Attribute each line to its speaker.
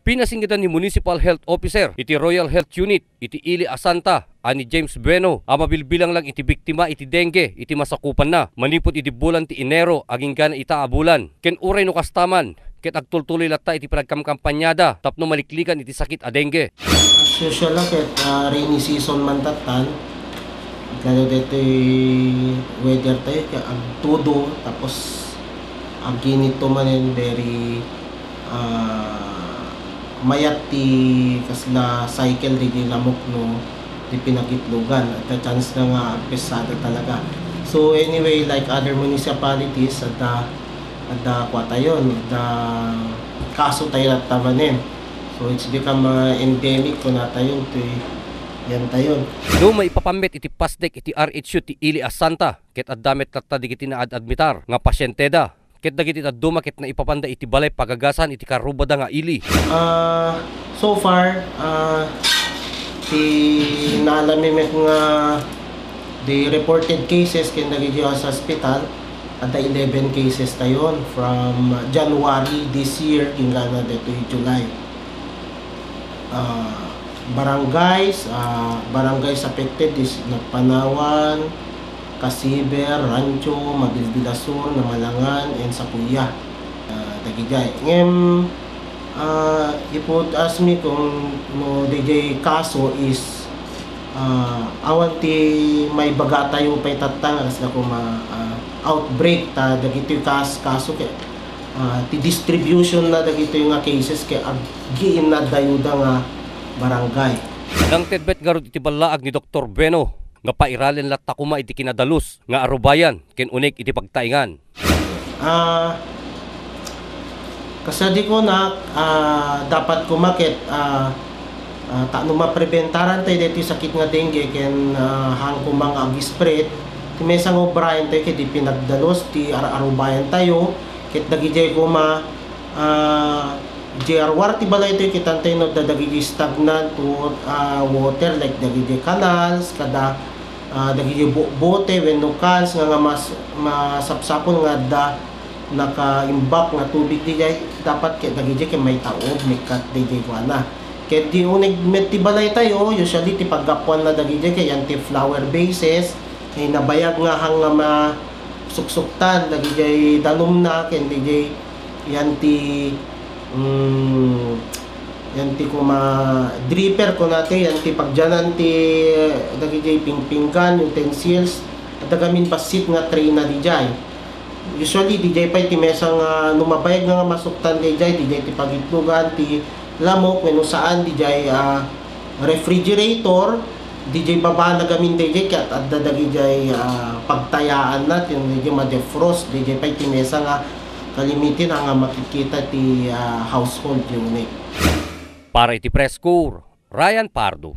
Speaker 1: Pinasinggitan ni Municipal Health Officer iti Royal Health Unit iti Ili Asanta ani James Bueno ang mabilbilang lang iti biktima iti dengue iti masakupan na manipod iti bulan ti Enero aging gana ita a bulan. Ken uray no kastaman ket agtultuloy latta iti panagkamkampanyada tapno maliklikan iti sakit a dengue.
Speaker 2: As usual lang ket rainy season man tatan. Lalo dito weather tayo kaya agtudo tapos ang ginito man yung very mayat ti kasla cycle di lamok no di pinakitlugan at chance na nga pesada talaga. So anyway, like other municipalities at kwatayon the kaso tayo natamanin. So it's become endemic ko na tayo to yan tayo.
Speaker 1: No may ipapamit iti pasdek iti RHU ti Ili Asanta ket addamet tatta digiti na admitar nga pasyenteda. Ket dagiti aduma ket na ipapanda iti balay pagagasan iti karubada nga ili.
Speaker 2: So far ti naalami nga the reported cases ken dagiti sa hospital at 11 cases tayon from January this year hingga dito July. Barangays affected is Panawan, Casiber, Rancho, Mabilbilason, Namalangan, and Sapuya, Dagijay. If you would ask me kung no DJ kaso is awan ti may baga tayo pa'y tatang kasi na kung outbreak ta dagito yung kaso kaya ti distribution na dagito yung cases kaya agiin na dayuda nga barangay.
Speaker 1: Nang tedbet garod iti balaag ni Dr. Bueno nga pairalen latta kuma iti kinadalus nga arubayan ken unik iti pagtaingan. Kasadi ko na dapat kumakit no mapreventaran tayo dito sakit nga dengue ken hang kumang ag-spread ti mesang obrayan tayo ket di pinagdalos ti arubayan tayo ket dagijay kuma JR ti balay tayo kitantay no dadagijay stagnant to water like dagijay canals kada dagijay bote wenno cans nga masapsapon nga naka-imbak nga tubig dijay dapat ket dagijay ket may taob may kat dijay kuana ket di unig met ti balay tayo usually ti paggapuan na dagijay kay anti flower bases ay nabayag nga hang nga masuksuktan dagijay dalom na ken dijay yan ti kuma dripper ko natin yan ti pagjanan ti dagijay pingpinggan utensils at dagamin pasit nga tray na dijay. Usually DJ pa ti mesang numabayag nga masuktan DJ ti pagitlugan ti lamok wenno saan DJ refrigerator DJ baba na gamin DJ kat adda DJ pagtayaan natin DJ ma-defrost DJ pa ti mesa nga kalimitin nga makikita ti household unit. Para iti Press Corps, Ryan Pardo.